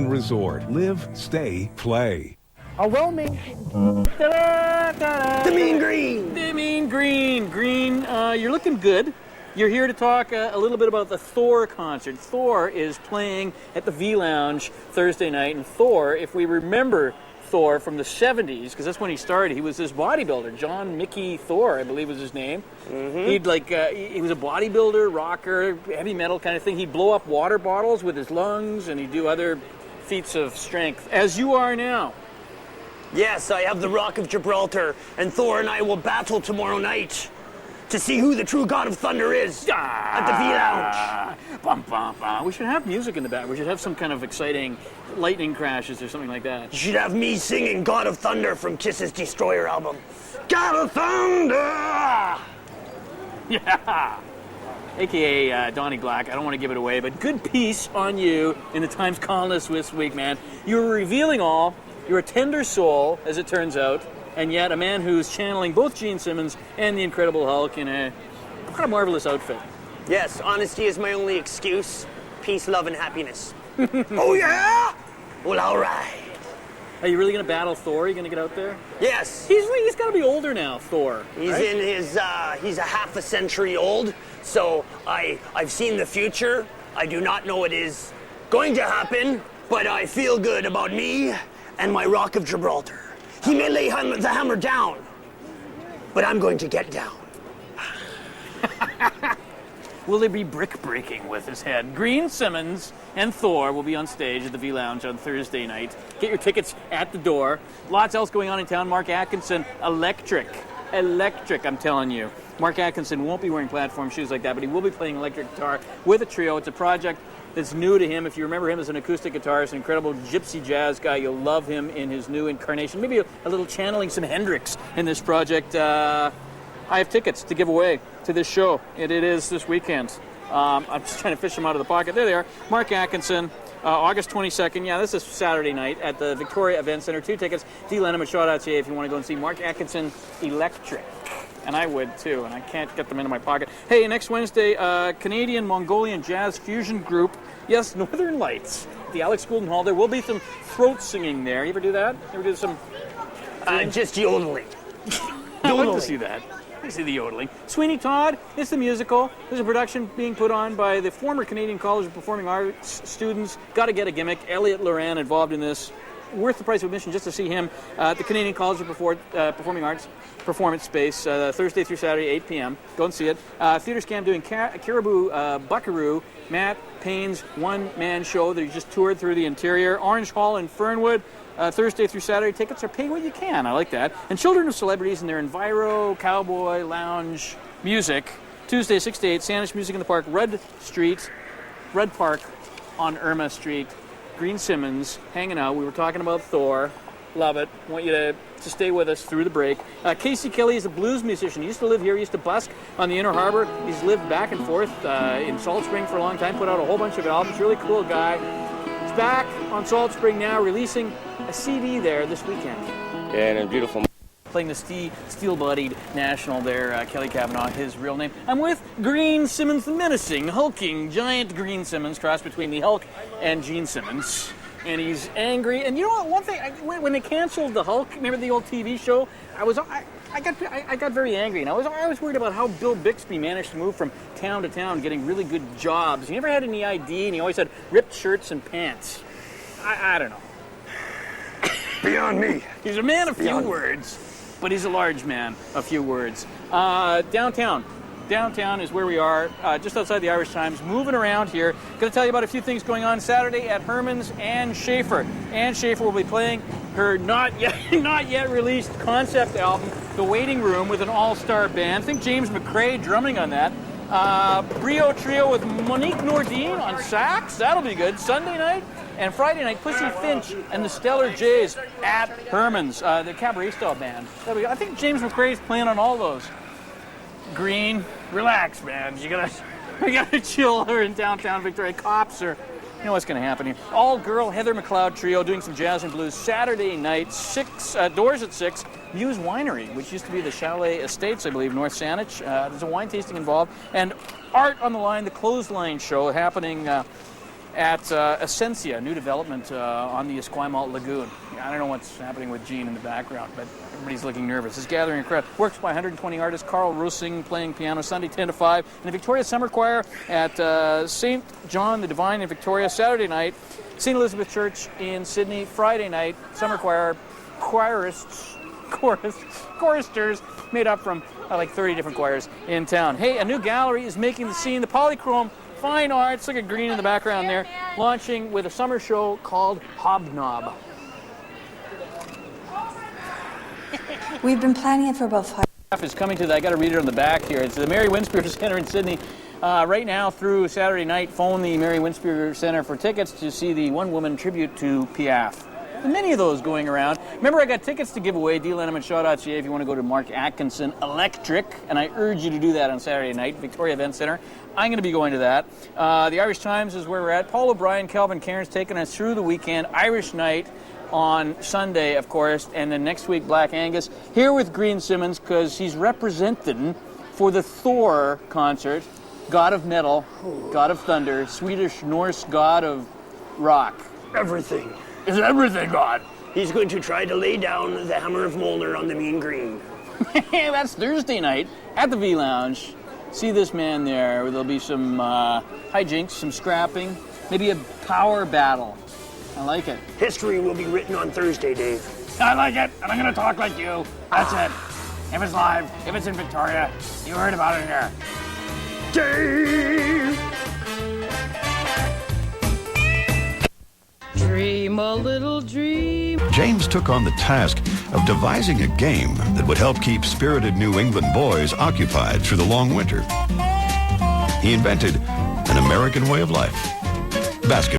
Golden Resort. Live, stay, play. A well-maintained... The Mean Green! The Mean Green. Green, you're looking good. You're here to talk a little bit about the THOR concert. THOR is playing at the V Lounge Thursday night, and THOR, if we remember THOR from the 70s, because that's when he started, he was this bodybuilder, John Mickey THOR, I believe was his name. Mm-hmm. He was a bodybuilder, rocker, heavy metal kind of thing. He'd blow up water bottles with his lungs, and he'd do other feats of strength, as you are now. Yes, I have the Rock of Gibraltar, and THOR and I will battle tomorrow night to see who the true God of Thunder is at the V Lounge. Bum, bum, bum. We should have music in the back. We should have some kind of exciting lightning crashes or something like that. You should have me singing God of Thunder from Kiss's Destroyer album. God of Thunder! Yeah! AKA Donnie Black. I don't want to give it away, but good piece on you in the Times columnist this week, man. You're revealing all. You're a tender soul, as it turns out, and yet a man who's channeling both Gene Simmons and the Incredible Hulk in what a marvelous outfit. Yes, honesty is my only excuse. Peace, love, and happiness. Oh, yeah? Well, all right. Are you really going to battle THOR? Are you going to get out there? Yes. He's got to be older now, THOR. He's right? in his, he's a half a century old, so I've seen the future. I do not know what is going to happen, but I feel good about me and my Rock of Gibraltar. He may lay the hammer down, but I'm going to get down. Will there be brick breaking with his head? Greene Simmons and THOR will be on stage at the V Lounge on Thursday night. Get your tickets at the door. Lots else going on in town. Mark Atkinson, electric, I'm telling you. Mark Atkinson won't be wearing platform shoes like that, but he will be playing electric guitar with a trio. It's a project that's new to him. If you remember him as an acoustic guitarist, an incredible gypsy jazz guy, you'll love him in his new incarnation. Maybe a little channeling some Hendrix in this project. I have tickets to give away to this show. It is this weekend. I'm just trying to fish them out of the pocket. There they are. Mark Atkinson, August 22nd. Yeah, this is Saturday night at the Victoria Event Center. 2 tickets, Lennam at Shaw.ca if you want to go and see Mark Atkinson Electric. And I would, too, and I can't get them into my pocket. Hey, next Wednesday, Canadian-Mongolian jazz fusion group, yes, Northern Lights, the ALIX Golden Hall. There will be some throat singing there. You ever do that? You ever do some... Just yodeling. I'd like to see that. I see the yodeling. Sweeney, Todd, it's the musical. There's a production being put on by the former Canadian College of Performing Arts students. Got to get a gimmick. Elliot Loran involved in this. Worth the price of admission just to see him at the Canadian College of Performing Arts Performance Space, Thursday through Saturday, 8 p.m. Go and see it. Theatre Scam doing Cariboo, Buckaroo, Matt Payne's one-man show that he just toured through the interior. Orange Hall in Fernwood, Thursday through Saturday. Tickets are pay what you can. I like that. And Children of Celebrities and their Enviro, Cowboy, Lounge, Music. Tuesday, 6 to 8, Sanish Music in the Park, Red Park on Irma Street. Greene Simmons hanging out. We were talking about THOR. Love it. Want you to stay with us through the break. Casey Kelly is a blues musician. He used to live here. He used to busk on the Inner Harbor. He's lived back and forth in Salt Spring for a long time. Put out a whole bunch of albums. Really cool guy. He's back on Salt Spring now, releasing a CD there this weekend. Yeah, and a beautiful... Playing the steel-bodied National there, Kelly Cavanaugh, his real name. I'm with Greene Simmons, the menacing, hulking, giant Greene Simmons, crossed between the Hulk and Gene Simmons. And he's angry. And you know what? One thing, when they canceled the Hulk, remember the old TV show? I got very angry, and I was worried about how Bill Bixby managed to move from town to town, getting really good jobs. He never had any ID, and he always had ripped shirts and pants. I don't know. Beyond me. He's a man of few words. But he's a large man, a few words. Downtown is where we are, just outside the Irish Times, moving around here. Going to tell you about a few things going on Saturday at Herman's. Anne Schaefer. Anne Schaefer will be playing her not yet released concept album, The Waiting Room, with an all-star band. I think James McRae drumming on that. Brio Trio with Monique Nordine on sax. That'll be good. Sunday night. And Friday night, Pussy Finch and the Stellar Jays at Herman's, the cabaret-style band. I think James McRae's playing on all those. Greene, relax, man. You gotta chill here in downtown Victoria. Cops are, you know what's gonna happen here. All-girl Heather McLeod trio doing some jazz and blues Saturday night. Doors at 6. MUSE Winery, which used to be the Chalet Estates, I believe, North Saanich. There's a wine tasting involved. And Art on the Line, the Clothesline show happening at ESSENCIA, new development on the Esquimalt Lagoon. I don't know what's happening with Gene in the background, but everybody's looking nervous. It's gathering a crowd. Works by 120 artists. Carl Rosing playing piano Sunday 10 to 5. And the Victoria Summer Choir at St. John the Divine in Victoria Saturday night. St. Elizabeth Church in Sydney Friday night. Summer choir, choristers made up from like 30 different choirs in town. Hey, a new gallery is making the scene. The Polychrome Fine Arts, look at Greene in the background there, launching with a summer show called Hobnob. We've been planning it for about 5 Is coming to that. I got to read it on the back here. It's the Mary Winspear Center in Sydney. Right now through Saturday night, phone the Mary Winspear Center for tickets to see the one-woman tribute to Piaf. And many of those going around. Remember, I got tickets to give away, Lennam at Shaw.ca if you want to go to Mark Atkinson Electric, and I urge you to do that on Saturday night, Victoria Event Center. I'm going to be going to that. The Irish Times is where we're at. Paul O'Brien, Calvin Cairns taking us through the weekend. Irish night on Sunday, of course, and then next week, Black Angus. Here with Greene Simmons, because he's representing for the THOR concert. God of metal, God of thunder, Swedish Norse god of rock. Everything. Is everything God? He's going to try to lay down the hammer of Molnar on the Mean Green. That's Thursday night at the V Lounge. See this man there. There'll be some hijinks, some scrapping, maybe a power battle. I like it. History will be written on Thursday, Dave. I like it, and I'm going to talk like you. That's it. If it's live, if it's in Victoria, you heard about it here. Dave! Dream a little dream. James took on the task of devising a game that would help keep spirited New England boys occupied through the long winter. He invented an American way of life. Basketball.